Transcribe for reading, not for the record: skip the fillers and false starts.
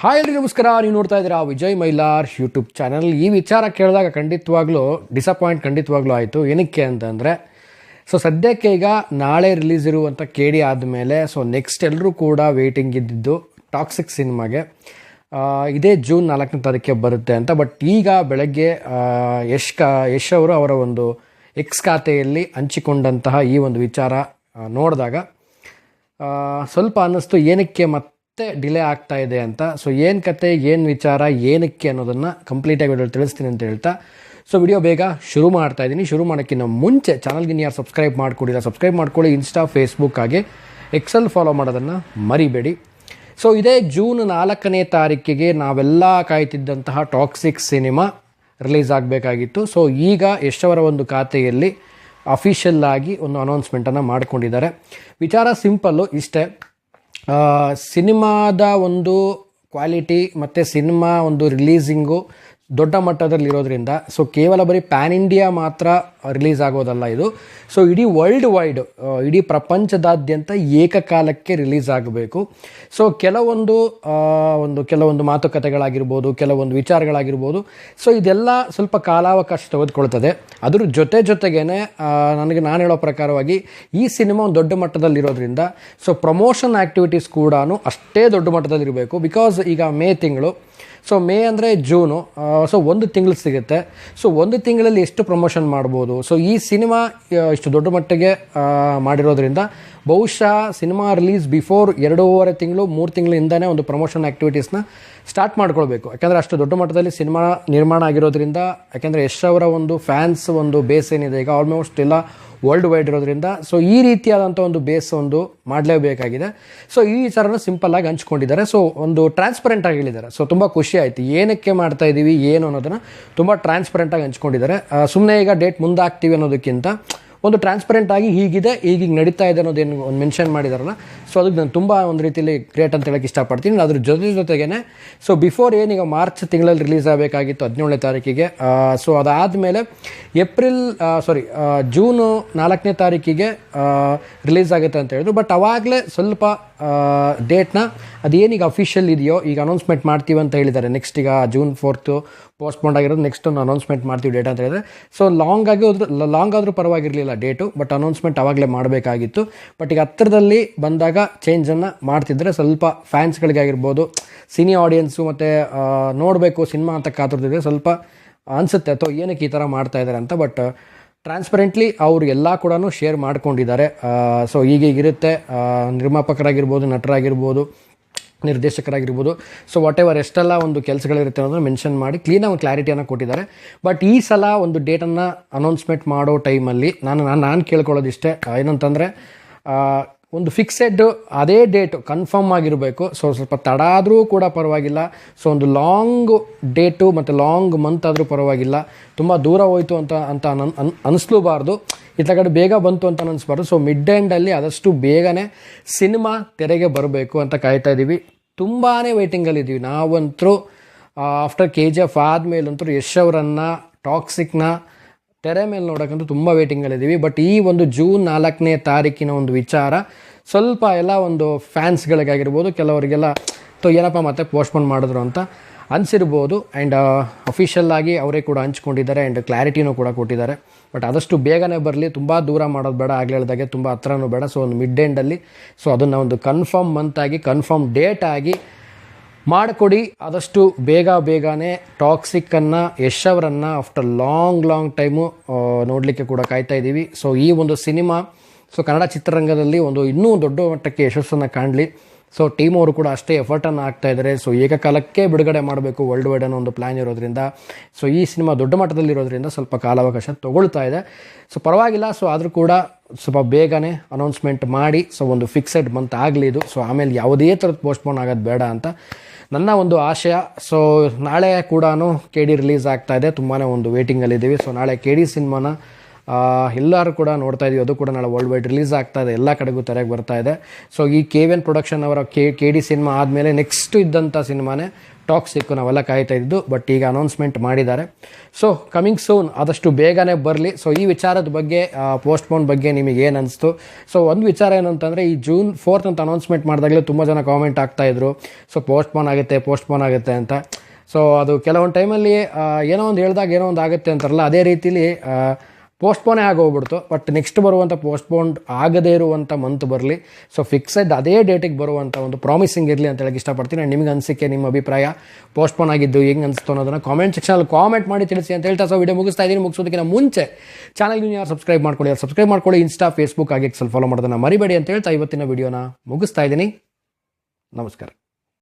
Hi ಎಲ್ರಿ ನಮಸ್ಕಾರ. ನೀವು ನೋಡ್ತಾ ಇದ್ದೀರಾ ವಿಜಯ್ ಮೈಲಾರ್ ಯೂಟ್ಯೂಬ್ ಚಾನಲ್. ಈ ವಿಚಾರ ಕೇಳಿದಾಗ ಖಂಡಿತವಾಗ್ಲೂ ಆಯಿತು. ಏನಕ್ಕೆ ಅಂತಂದರೆ ಸದ್ಯಕ್ಕೆ ಈಗ ನಾಳೆ ರಿಲೀಸ್ ಇರುವಂಥ KD ಆದಮೇಲೆ ನೆಕ್ಸ್ಟ್ ಎಲ್ಲರೂ ಕೂಡ ವೇಟಿಂಗ್ ಇದ್ದಿದ್ದು ಟಾಕ್ಸಿಕ್ ಸಿನಿಮಾಗೆ ಇದೇ ಜೂನ್ 4ನೇ ತಾರೀಕಿಗೆ ಬರುತ್ತೆ ಅಂತ. ಬಟ್ ಈಗ ಬೆಳಗ್ಗೆ ಯಶ್ ಅವರು ಅವರ ಒಂದು ಎಕ್ಸ್ ಖಾತೆಯಲ್ಲಿ ಹಂಚಿಕೊಂಡಂತಹ ಈ ಒಂದು ವಿಚಾರ ನೋಡಿದಾಗ ಸ್ವಲ್ಪ ಅನ್ನಿಸ್ತು ಏನಕ್ಕೆ ಮತ್ತೆ ಡಿಲೇ ಆಗ್ತಾ ಇದೆ ಅಂತ. ಏನು ಕತೆ, ಏನು ವಿಚಾರ, ಏನಕ್ಕೆ ಅನ್ನೋದನ್ನು ಕಂಪ್ಲೀಟಾಗಿ ವಿಡಿಯೋಲಿ ತಿಳಿಸ್ತೀನಿ ಅಂತ ಹೇಳ್ತಾ ವಿಡಿಯೋ ಬೇಗ ಶುರು ಮಾಡ್ತಾ ಇದ್ದೀನಿ. ಶುರು ಮಾಡೋಕ್ಕಿಂತ ಮುಂಚೆ ಚಾನಲ್ಗೆ ಯಾರು ಸಬ್ಸ್ಕ್ರೈಬ್ ಸಬ್ಸ್ಕ್ರೈಬ್ ಮಾಡ್ಕೊಳ್ಳಿ. ಇನ್ಸ್ಟಾ, ಫೇಸ್ಬುಕ್ ಹಾಗೆ ಎಕ್ಸೆಲ್ ಫಾಲೋ ಮಾಡೋದನ್ನು ಮರಿಬೇಡಿ. ಇದೇ ಜೂನ್ 4ನೇ ತಾರೀಕಿಗೆ ನಾವೆಲ್ಲ ಕಾಯ್ತಿದ್ದಂತಹ ಟಾಕ್ಸಿಕ್ ಸಿನಿಮಾ ರಿಲೀಸ್ ಆಗಬೇಕಾಗಿತ್ತು. ಈಗ ಯಶ್ ಅವರ ಒಂದು ಖಾತೆಯಲ್ಲಿ ಅಫಿಷಿಯಲ್ ಆಗಿ ಒಂದು ಅನೌನ್ಸ್ಮೆಂಟನ್ನು ಮಾಡಿಕೊಂಡಿದ್ದಾರೆ. ವಿಚಾರ ಸಿಂಪಲ್ಲು ಇಷ್ಟೇ. ಸಿನಿಮಾದ ಒಂದು ಕ್ವಾಲಿಟಿ ಮತ್ತು ಸಿನಿಮಾ ಒಂದು ರಿಲೀಸಿಂಗು ದೊಡ್ಡ ಮಟ್ಟದಲ್ಲಿರೋದ್ರಿಂದ ಕೇವಲ ಬರೀ ಪ್ಯಾನ್ ಇಂಡಿಯಾ ಮಾತ್ರ ರಿಲೀಸ್ ಆಗೋದಲ್ಲ ಇದು. ಇಡೀ ವರ್ಲ್ಡ್ ವೈಡ್, ಇಡೀ ಪ್ರಪಂಚದಾದ್ಯಂತ ಏಕಕಾಲಕ್ಕೆ ರಿಲೀಸ್ ಆಗಬೇಕು. ಕೆಲವೊಂದು ಮಾತುಕತೆಗಳಾಗಿರ್ಬೋದು, ಕೆಲವೊಂದು ವಿಚಾರಗಳಾಗಿರ್ಬೋದು, ಇದೆಲ್ಲ ಸ್ವಲ್ಪ ಕಾಲಾವಕಾಶ ತೆಗೆದುಕೊಳ್ತದೆ. ಅದ್ರ ಜೊತೆಗೇನೆ ನಾನು ಹೇಳೋ ಪ್ರಕಾರವಾಗಿ ಈ ಸಿನಿಮಾ ಒಂದು ದೊಡ್ಡ ಮಟ್ಟದಲ್ಲಿರೋದ್ರಿಂದ ಪ್ರಮೋಷನ್ ಆ್ಯಕ್ಟಿವಿಟೀಸ್ ಕೂಡ ಅಷ್ಟೇ ದೊಡ್ಡ ಮಟ್ಟದಲ್ಲಿರಬೇಕು. ಬಿಕಾಸ್ ಈಗ ಮೇ ತಿಂಗಳು, ಮೇ ಅಂದರೆ ಜೂನು, ಒಂದು ತಿಂಗಳು ಸಿಗುತ್ತೆ. ಒಂದು ತಿಂಗಳಲ್ಲಿ ಎಷ್ಟು ಪ್ರಮೋಷನ್ ಮಾಡ್ಬೋದು. ಈ ಸಿನಿಮಾ ಇಷ್ಟು ದೊಡ್ಡ ಮಟ್ಟಿಗೆ ಮಾಡಿರೋದ್ರಿಂದ ಬಹುಶಃ ಸಿನಿಮಾ ರಿಲೀಸ್ ಬಿಫೋರ್ 2.5 ತಿಂಗಳು 3 ತಿಂಗಳಿಂದನೇ ಒಂದು ಪ್ರಮೋಷನ್ ಆ್ಯಕ್ಟಿವಿಟೀಸ್ನ ಸ್ಟಾರ್ಟ್ ಮಾಡ್ಕೊಳ್ಬೇಕು. ಯಾಕೆಂದರೆ ಅಷ್ಟು ದೊಡ್ಡ ಮಟ್ಟದಲ್ಲಿ ಸಿನಿಮಾ ನಿರ್ಮಾಣ ಆಗಿರೋದ್ರಿಂದ, ಯಾಕೆಂದರೆ ಯಶ್ ಅವರ ಒಂದು ಫ್ಯಾನ್ಸ್ ಒಂದು ಬೇಸ್ ಏನಿದೆ ಈಗ ಆಲ್ಮೋಸ್ಟ್ ಎಲ್ಲ ವರ್ಲ್ಡ್ ವೈಡ್ ಇರೋದ್ರಿಂದ ಈ ರೀತಿಯಾದಂಥ ಒಂದು ಬೇಸ್ ಒಂದು ಮಾಡಲೇಬೇಕಾಗಿದೆ. ಈ ವಿಚಾರನ ಸಿಂಪಲ್ಲಾಗಿ ಹಂಚ್ಕೊಂಡಿದ್ದಾರೆ. ಒಂದು ಟ್ರಾನ್ಸ್ಪರೆಂಟ್ ಆಗಿ ಹೇಳಿದ್ದಾರೆ. ತುಂಬ ಖುಷಿ ಆಯಿತು. ಏನಕ್ಕೆ ಮಾಡ್ತಾ ಇದ್ದೀವಿ ಏನು ಅನ್ನೋದನ್ನು ತುಂಬ ಟ್ರಾನ್ಸ್ಪರೆಂಟಾಗಿ ಹಂಚ್ಕೊಂಡಿದ್ದಾರೆ. ಸುಮ್ಮನೆ ಈಗ ಡೇಟ್ ಮುಂದಾಗ್ತೀವಿ ಅನ್ನೋದಕ್ಕಿಂತ ಒಂದು ಟ್ರಾನ್ಸ್ಪರೆಂಟ್ ಆಗಿ ಹೀಗಿದೆ, ಹೀಗೆ ನಡೀತಾ ಇದೆ ಅನ್ನೋದೇನು ಒಂದು ಮೆನ್ಷನ್ ಮಾಡಿದಾರಲ್ಲ, ಅದಕ್ಕೆ ನಾನು ತುಂಬ ಒಂದು ರೀತಿಯಲ್ಲಿ ಗ್ರೇಟ್ ಅಂತ ಹೇಳೋಕ್ಕೆ ಇಷ್ಟಪಡ್ತೀನಿ. ಅದ್ರ ಜೊತೆಗೇನೆ ಬಿಫೋರ್ ಏನೀಗ ಮಾರ್ಚ್ ತಿಂಗಳಲ್ಲಿ ರಿಲೀಸ್ ಆಗಬೇಕಾಗಿತ್ತು 17ನೇ ತಾರೀಕಿಗೆ, ಅದಾದಮೇಲೆ ಜೂನು 4ನೇ ತಾರೀಕಿಗೆ ರಿಲೀಸ್ ಆಗುತ್ತೆ ಅಂತ ಹೇಳಿದ್ರು. ಬಟ್ ಅವಾಗಲೇ ಸ್ವಲ್ಪ ಡೇಟ್ನ ಅದೇನೀಗ ಅಫಿಷಿಯಲ್ ಇದೆಯೋ ಈಗ ಅನೌನ್ಸ್ಮೆಂಟ್ ಮಾಡ್ತೀವಿ ಅಂತ ಹೇಳಿದ್ದಾರೆ. ನೆಕ್ಸ್ಟ್ ಈಗ ಜೂನ್ 4 ಪೋಸ್ಟ್ಪೋಂಡ್ ಆಗಿರೋದು, ನೆಕ್ಸ್ಟ್ ಒಂದು ಅನೌನ್ಸ್ಮೆಂಟ್ ಮಾಡ್ತೀವಿ ಡೇಟ್ ಅಂತ ಹೇಳಿದ್ರೆ. ಲಾಂಗ್ ಆದರೂ ಪರವಾಗಿರಲಿಲ್ಲ ಡೇಟು, ಬಟ್ ಅನೌನ್ಸ್ಮೆಂಟ್ ಆವಾಗಲೇ ಮಾಡಬೇಕಾಗಿತ್ತು. ಬಟ್ ಈಗ ಹತ್ತಿರದಲ್ಲಿ ಬಂದಾಗ ಚೇಂಜನ್ನು ಮಾಡ್ತಿದ್ರೆ ಸ್ವಲ್ಪ ಫ್ಯಾನ್ಸ್ಗಳಿಗಾಗಿರ್ಬೋದು, ಸಿನಿ ಆಡಿಯನ್ಸು ಮತ್ತು ನೋಡಬೇಕು ಸಿನಿಮಾ ಅಂತ ಕಾತುರ್ತಿದ್ರೆ ಸ್ವಲ್ಪ ಅನಿಸುತ್ತೆ ಅಥವಾ ಏನಕ್ಕೆ ಈ ಥರ ಮಾಡ್ತಾ ಇದ್ದಾರೆ ಅಂತ. ಬಟ್ ಟ್ರಾನ್ಸ್ಪರೆಂಟ್ಲಿ ಅವರು ಎಲ್ಲ ಕೂಡ ಶೇರ್ ಮಾಡ್ಕೊಂಡಿದ್ದಾರೆ. ಈಗೀಗಿರುತ್ತೆ, ನಿರ್ಮಾಪಕರಾಗಿರ್ಬೋದು, ನಟರಾಗಿರ್ಬೋದು, ನಿರ್ದೇಶಕರಾಗಿರ್ಬೋದು, ವಾಟ್ ಎವರ್ ಎಷ್ಟೆಲ್ಲ ಒಂದು ಕೆಲಸಗಳಿರುತ್ತೆ ಅನ್ನೋದನ್ನು ಮೆನ್ಷನ್ ಮಾಡಿ ಕ್ಲೀನಾಗಿ ಒಂದು ಕ್ಲಾರಿಟಿಯನ್ನು ಕೊಟ್ಟಿದ್ದಾರೆ. ಬಟ್ ಈ ಸಲ ಒಂದು ಡೇಟನ್ನು ಅನೌನ್ಸ್ಮೆಂಟ್ ಮಾಡೋ ಟೈಮಲ್ಲಿ ನಾನು ಕೇಳ್ಕೊಳ್ಳೋದಿಷ್ಟೇ, ಏನಂತಂದರೆ ಒಂದು ಫಿಕ್ಸೆಡ್ ಅದೇ ಡೇಟು ಕನ್ಫರ್ಮ್ ಆಗಿರಬೇಕು. ಸ್ವಲ್ಪ ತಡ ಆದರೂ ಕೂಡ ಪರವಾಗಿಲ್ಲ. ಒಂದು ಲಾಂಗ್ ಡೇಟು ಮತ್ತು ಲಾಂಗ್ ಮಂತ್ ಆದರೂ ಪರವಾಗಿಲ್ಲ. ತುಂಬ ದೂರ ಹೋಯಿತು ಅಂತ ಅನಿಸ್ಲೂಬಾರ್ದು, ಇತ್ತ ಕಡೆ ಬೇಗ ಬಂತು ಅಂತ ಅನಿಸ್ಬಾರ್ದು. ಮಿಡ್ ಎಂಡಲ್ಲಿ ಆದಷ್ಟು ಬೇಗನೆ ಸಿನಿಮಾ ತೆರೆಗೆ ಬರಬೇಕು ಅಂತ ಕಾಯ್ತಾ ಇದ್ದೀವಿ. ತುಂಬಾ ವೇಟಿಂಗಲ್ಲಿದ್ದೀವಿ ನಾವಂತರೂ. ಆಫ್ಟರ್ KGF ಆದಮೇಲಂತೂ ಯಶ್ ಅವರನ್ನು ಟಾಕ್ಸಿಕ್ನ ತೆರೆ ಮೇಲೆ ನೋಡೋಕ್ಕಂತೂ ತುಂಬ ವೇಟಿಂಗಲ್ಲಿದ್ದೀವಿ. ಬಟ್ ಈ ಒಂದು ಜೂನ್ 4ನೇ ತಾರೀಕಿನ ಒಂದು ವಿಚಾರ ಸ್ವಲ್ಪ ಎಲ್ಲ ಒಂದು ಫ್ಯಾನ್ಸ್ಗಳಿಗಾಗಿರ್ಬೋದು, ಕೆಲವರಿಗೆಲ್ಲ ಏನಪ್ಪ ಮತ್ತೆ ಪೋಸ್ಟ್ಪೋನ್ ಮಾಡಿದ್ರು ಅಂತ ಅನಿಸಿರ್ಬೋದು. ಆ್ಯಂಡ್ ಅಫಿಷಿಯಲ್ ಆಗಿ ಅವರೇ ಕೂಡ ಹಂಚ್ಕೊಂಡಿದ್ದಾರೆ ಆ್ಯಂಡ್ ಕ್ಲಾರಿಟಿನೂ ಕೂಡ ಕೊಟ್ಟಿದ್ದಾರೆ. ಬಟ್ ಆದಷ್ಟು ಬೇಗನೆ ಬರಲಿ, ತುಂಬ ದೂರ ಮಾಡೋದು ಬೇಡ, ಆಗಲೇ ಹೇಳಿದಾಗೆ ತುಂಬ ಹತ್ರನೂ ಬೇಡ. ಒಂದು ಮಿಡ್ ಎಂಡಲ್ಲಿ ಅದನ್ನು ಒಂದು ಕನ್ಫರ್ಮ್ ಮಂತ್ ಆಗಿ, ಕನ್ಫರ್ಮ್ ಡೇಟ್ ಆಗಿ ಮಾಡಿಕೊಡಿ. ಆದಷ್ಟು ಬೇಗನೆ ಟಾಕ್ಸಿಕ್ಕನ್ನು, ಯಶ್ ಅವರನ್ನು ಆಫ್ಟರ್ ಲಾಂಗ್ ಟೈಮು ನೋಡಲಿಕ್ಕೆ ಕೂಡ ಕಾಯ್ತಾ ಇದ್ದೀವಿ. ಈ ಒಂದು ಸಿನಿಮಾ ಕನ್ನಡ ಚಿತ್ರರಂಗದಲ್ಲಿ ಇನ್ನೂ ದೊಡ್ಡ ಮಟ್ಟಕ್ಕೆ ಯಶಸ್ಸನ್ನು ಕಾಣಲಿ. ಟೀಮ್ ಅವರು ಕೂಡ ಅಷ್ಟೇ ಎಫರ್ಟನ್ನು ಹಾಕ್ತಾ ಇದ್ದಾರೆ. ಏಕಕಾಲಕ್ಕೆ ಬಿಡುಗಡೆ ಮಾಡಬೇಕು ವರ್ಲ್ಡ್ ವೈಡ್ ಅನ್ನೋ ಒಂದು ಪ್ಲ್ಯಾನ್ ಇರೋದ್ರಿಂದ, ಈ ಸಿನಿಮಾ ದೊಡ್ಡ ಮಟ್ಟದಲ್ಲಿರೋದ್ರಿಂದ ಸ್ವಲ್ಪ ಕಾಲಾವಕಾಶ ತೊಗೊಳ್ತಾ ಇದೆ. ಪರವಾಗಿಲ್ಲ. ಆದರೂ ಕೂಡ ಸ್ವಲ್ಪ ಬೇಗನೆ ಅನೌನ್ಸ್ಮೆಂಟ್ ಮಾಡಿ ಒಂದು ಫಿಕ್ಸೆಡ್ ಮಂತ್ ಆಗಲಿ ಇದು. ಆಮೇಲೆ ಯಾವುದೇ ಥರದ ಪೋಸ್ಟ್ಪೋನ್ ಆಗೋದು ಬೇಡ ಅಂತ ನನ್ನ ಒಂದು ಆಶಯ. ನಾಳೆ ಕೂಡ KD ರಿಲೀಸ್ ಆಗ್ತಾ ಇದೆ. ತುಂಬಾ ಒಂದು ವೇಟಿಂಗಲ್ಲಿದ್ದೀವಿ. ನಾಳೆ KD ಸಿನಿಮಾನ ಎಲ್ಲರೂ ಕೂಡ ನೋಡ್ತಾ ಇದೀವಿ. ಅದು ಕೂಡ ನಾಳೆ ವರ್ಲ್ಡ್ ವೈಡ್ ರಿಲೀಸ್ ಆಗ್ತಾ ಇದೆ, ಎಲ್ಲ ಕಡೆಗೂ ತೆರೆಗೆ ಬರ್ತಾ ಇದೆ. ಸೊ ಈ KVN ಪ್ರೊಡಕ್ಷನ್ ಅವರ KD ಸಿನಿಮಾ ಆದಮೇಲೆ ನೆಕ್ಸ್ಟ್ ಇದ್ದಂಥ ಸಿನಿಮಾನೇ ಟಾಕ್ಸಿಕ್, ನಾವೆಲ್ಲ ಕಾಯ್ತಾ ಇದ್ದು. ಬಟ್ ಈಗ ಅನೌನ್ಸ್ಮೆಂಟ್ ಮಾಡಿದ್ದಾರೆ. ಸೊ ಕಮಿಂಗ್ ಸೂನ್, ಆದಷ್ಟು ಬೇಗನೆ ಬರಲಿ. ಸೊ ಈ ವಿಚಾರದ ಬಗ್ಗೆ, ಪೋಸ್ಟ್ಪೋನ್ ಬಗ್ಗೆ ನಿಮಗೆ ಏನು ಅನಿಸ್ತು? ಸೊ ಒಂದು ವಿಚಾರ ಏನಂತಂದರೆ, ಈ June 4th ಅಂತ ಅನೌನ್ಸ್ಮೆಂಟ್ ಮಾಡಿದಾಗಲೇ ತುಂಬ ಜನ ಕಾಮೆಂಟ್ ಆಗ್ತಾಯಿದ್ರು, ಸೊ ಪೋಸ್ಟ್ಪೋನ್ ಆಗುತ್ತೆ ಅಂತ. ಸೊ ಅದು ಕೆಲವೊಂದು ಟೈಮಲ್ಲಿ ಏನೋ ಒಂದು ಹೇಳಿದಾಗ ಏನೋ ಒಂದು ಆಗುತ್ತೆ ಅಂತಾರಲ್ಲ, ಅದೇ ರೀತಿಲಿ ಪೋಸ್ಟ್ಪೋನೇ ಆಗೋಗ್ಬಿಡ್ತು. ಬಟ್ ನೆಕ್ಸ್ಟ್ ಬರುವಂಥ ಪೋಸ್ಟ್ಪೋನ್ ಆಗದೇ ಇರುವಂಥ ಮಂತ್ ಬರಲಿ. ಸೊ ಫಿಕ್ಸೆಡ್ ಅದೇ ಡೇಟಿಗೆ ಬರುವಂಥ ಒಂದು ಪ್ರಾಮಿಸಿಂಗ್ ಇರಲಿ ಅಂತ ಹೇಳಕ್ಕೆ ಇಷ್ಟಪಡ್ತೀನಿ. ನಿಮಗೆ ಅನಿಸಿಕೆ, ನಿಮ್ಮ ಅಭಿಪ್ರಾಯ ಪೋಸ್ಟ್ಪೋನ್ ಆಗಿದ್ದು ಹೆಂಗೆ ಅನಿಸ್ತು ಅನ್ನೋದನ್ನು ಕಾಮೆಂಟ್ ಸೆಕ್ಷನಲ್ಲಿ ಕಾಮೆಂಟ್ ಮಾಡಿ ತಿಳಿಸಿ ಅಂತ ಹೇಳ್ತಾ, ಸೊ ವಿಡಿಯೋ ಮುಗಿಸ್ತಾ ಇದ್ದೀನಿ. ಮುಗಿಸೋದಕ್ಕಿಂತ ಮುಂಚೆ ಚಾನಲ್ಗೆ ಯಾರು ಸಬ್ಸ್ಕ್ರೈಬ್ ಮಾಡ್ಕೊಳ್ಳಿ, ಇನ್ಸ್ಟಾ, ಫೇಸ್ಬುಕ್ ಆಗಿ ಫಾಲೋ ಮಾಡೋದನ್ನು ಮರಿಬೇಡಿ ಅಂತ ಹೇಳ್ತಾ ಇವತ್ತಿನ ವಿಡಿಯೋನ ಮುಗಿಸ್ತಾ ಇದ್ದೀನಿ. ನಮಸ್ಕಾರ.